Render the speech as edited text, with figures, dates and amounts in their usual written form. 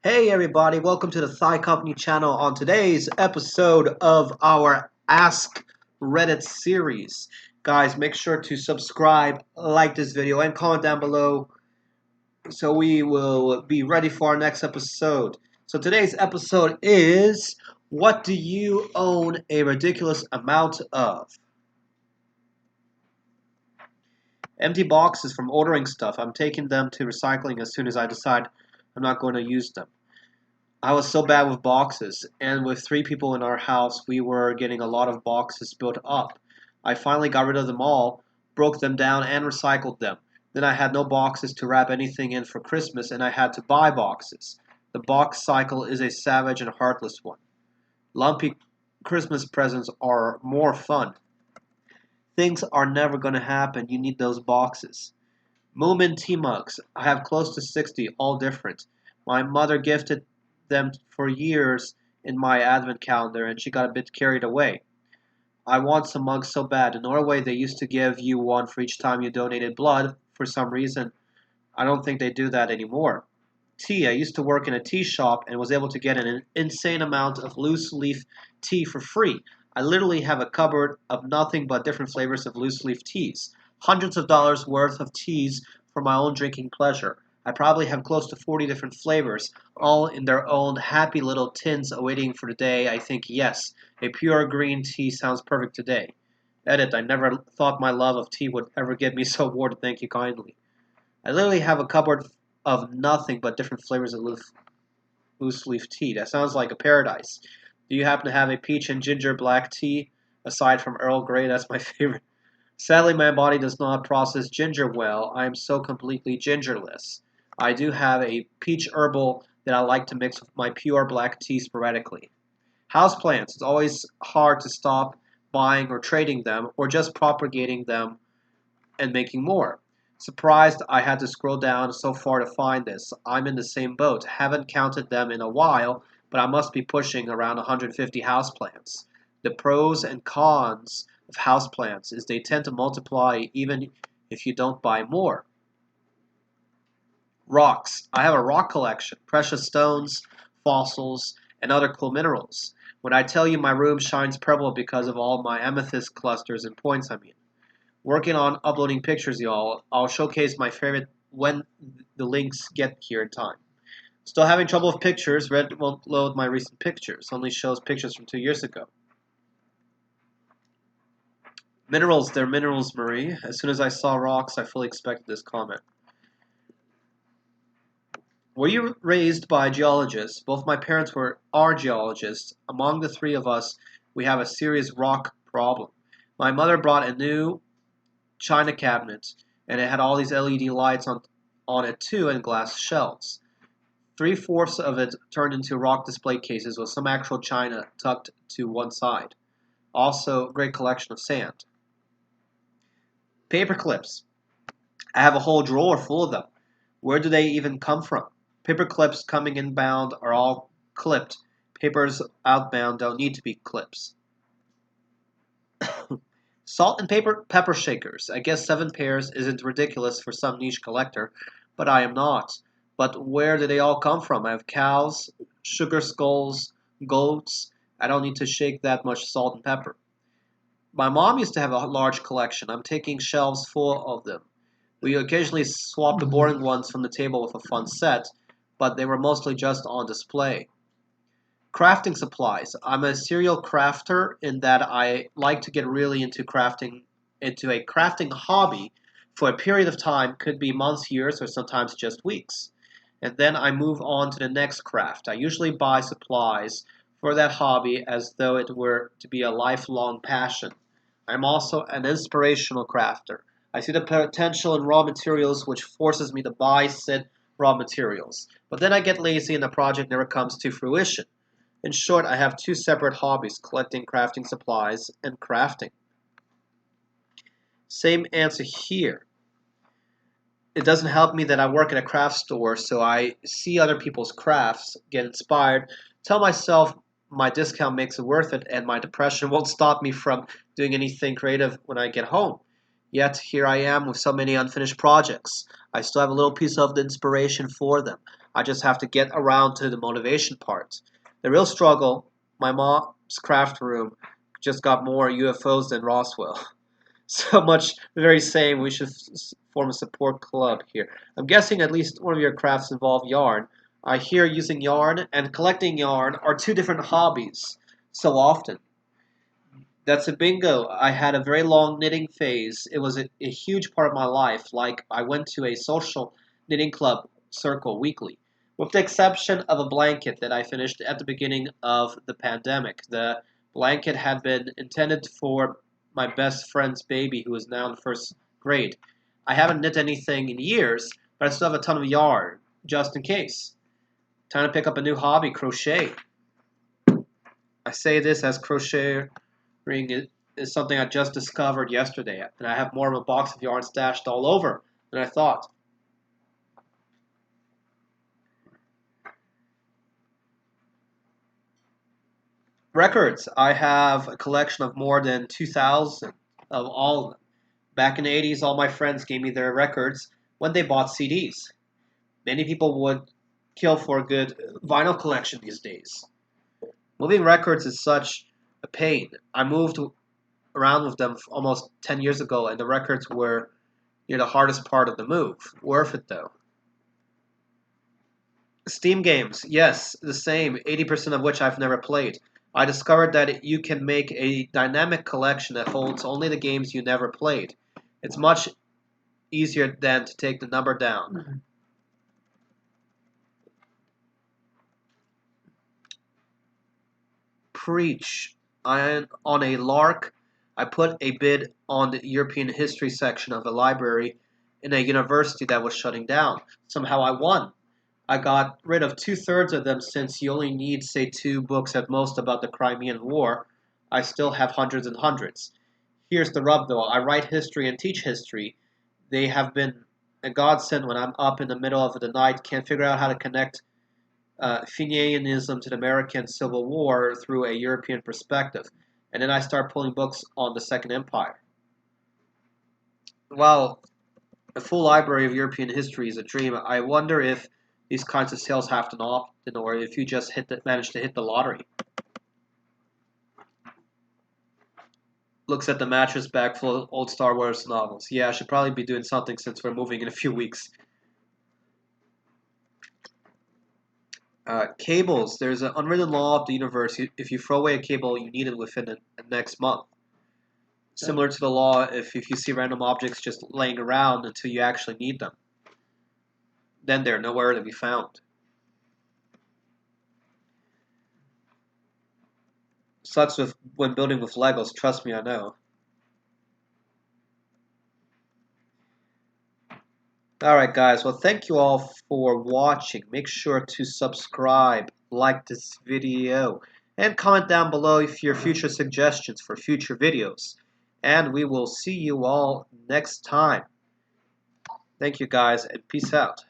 Hey everybody, welcome to the Thigh Company channel on today's episode of our Ask Reddit series. Guys, make sure to subscribe, like this video, and comment down below so we will be ready for our next episode. So today's episode is, what do you own a ridiculous amount of? Empty boxes from ordering stuff. I'm taking them to recycling as soon as I decide I'm not going to use them. I was so bad with boxes, and with three people in our house, we were getting a lot of boxes built up. I finally got rid of them all, broke them down, and recycled them. Then I had no boxes to wrap anything in for Christmas, and I had to buy boxes. The box cycle is a savage and heartless one. Lumpy Christmas presents are more fun. Things are never going to happen. You need those boxes. Moomin tea mugs. I have close to 60, all different. My mother gifted them for years in my advent calendar, and she got a bit carried away. I want some mugs so bad. In Norway, they used to give you one for each time you donated blood. For some reason, I don't think they do that anymore. Tea. I used to work in a tea shop and was able to get an insane amount of loose leaf tea for free. I literally have a cupboard of nothing but different flavors of loose leaf teas. Hundreds of dollars worth of teas for my own drinking pleasure. I probably have close to 40 different flavors, all in their own happy little tins awaiting for the day I think, yes, a pure green tea sounds perfect today. Edit, I never thought my love of tea would ever get me so bored, thank you kindly. I literally have a cupboard of nothing but different flavors of loose leaf tea. That sounds like a paradise. Do you happen to have a peach and ginger black tea? Aside from Earl Grey, that's my favorite. Sadly, my body does not process ginger well. I am so completely gingerless. I do have a peach herbal that I like to mix with my pure black tea sporadically. Houseplants. It's always hard to stop buying or trading them or just propagating them and making more. Surprised I had to scroll down so far to find this. I'm in the same boat. Haven't counted them in a while, but I must be pushing around 150 houseplants. The pros and cons of houseplants is they tend to multiply even if you don't buy more. Rocks. I have a rock collection, precious stones, fossils, and other cool minerals. When I tell you my room shines purple because of all my amethyst clusters and points, I mean. Working on uploading pictures, y'all. I'll showcase my favorite when the links get here in time. Still having trouble with pictures. Reddit won't load my recent pictures. Only shows pictures from 2 years ago. Minerals, they're minerals, Marie. As soon as I saw rocks, I fully expected this comment. Were you raised by geologists? Both my parents are geologists. Among the three of us, we have a serious rock problem. My mother brought a new china cabinet, and it had all these LED lights on it too, and glass shelves. Three-fourths of it turned into rock display cases with some actual china tucked to one side. Also, great collection of sand. Paper clips. I have a whole drawer full of them. Where do they even come from? Paper clips coming inbound are all clipped. Papers outbound don't need to be clips. Salt and pepper shakers. I guess 7 pairs isn't ridiculous for some niche collector, but I am not. But where do they all come from? I have cows, sugar skulls, goats. I don't need to shake that much salt and pepper. My mom used to have a large collection. I'm taking shelves full of them. We occasionally swap the boring ones from the table with a fun set, but they were mostly just on display. Crafting supplies. I'm a serial crafter in that I like to get really into a crafting hobby for a period of time, could be months, years, or sometimes just weeks. And then I move on to the next craft. I usually buy supplies for that hobby as though it were to be a lifelong passion. I'm also an inspirational crafter. I see the potential in raw materials which forces me to buy said raw materials. But then I get lazy and the project never comes to fruition. In short, I have two separate hobbies, collecting crafting supplies and crafting. Same answer here. It doesn't help me that I work at a craft store, so I see other people's crafts, get inspired, tell myself my discount makes it worth it, and my depression won't stop me from doing anything creative when I get home. Yet here I am with so many unfinished projects. I still have a little piece of the inspiration for them. I just have to get around to the motivation part. The real struggle, my mom's craft room just got more UFOs than Roswell. So much the very same, we should form a support club here. I'm guessing at least one of your crafts involve yarn. I hear using yarn and collecting yarn are two different hobbies so often. That's a bingo. I had a very long knitting phase. It was a huge part of my life. Like, I went to a social knitting club circle weekly, with the exception of a blanket that I finished at the beginning of the pandemic. The blanket had been intended for my best friend's baby, who is now in first grade. I haven't knit anything in years, but I still have a ton of yarn, just in case. Time to pick up a new hobby, crochet. I say this as crocheting is something I just discovered yesterday, and I have more of a box of yarn stashed all over than I thought. Records. I have a collection of more than 2,000 of all of them. Back in the 80s, all my friends gave me their records when they bought CDs. Many people would kill for a good vinyl collection these days. Moving records is such a pain. I moved around with them almost 10 years ago, and the records were the hardest part of the move. Worth it though. Steam games, yes, the same, 80% of which I've never played. I discovered that you can make a dynamic collection that holds only the games you never played. It's much easier than to take the number down. Preach. On a lark, I put a bid on the European history section of a library in a university that was shutting down. Somehow I won. I got rid of two-thirds of them since you only need, say, two books at most about the Crimean War. I still have hundreds and hundreds. Here's the rub, though. I write history and teach history. They have been a godsend when I'm up in the middle of the night, can't figure out how to connect Fenianism to the American Civil War through a European perspective. And then I start pulling books on the Second Empire. Well, a full library of European history is a dream. I wonder if these kinds of sales happen often, or if you just manage to hit the lottery. Looks at the mattress bag full of old Star Wars novels. Yeah, I should probably be doing something since we're moving in a few weeks. Cables. There's an unwritten law of the universe. If you throw away a cable, you need it within the next month. Similar to the law if you see random objects just laying around until you actually need them. Then they're nowhere to be found. Sucks when building with Legos, trust me, I know. Alright guys, well thank you all for watching. Make sure to subscribe, like this video, and comment down below if your future suggestions for future videos. And we will see you all next time. Thank you guys, and peace out.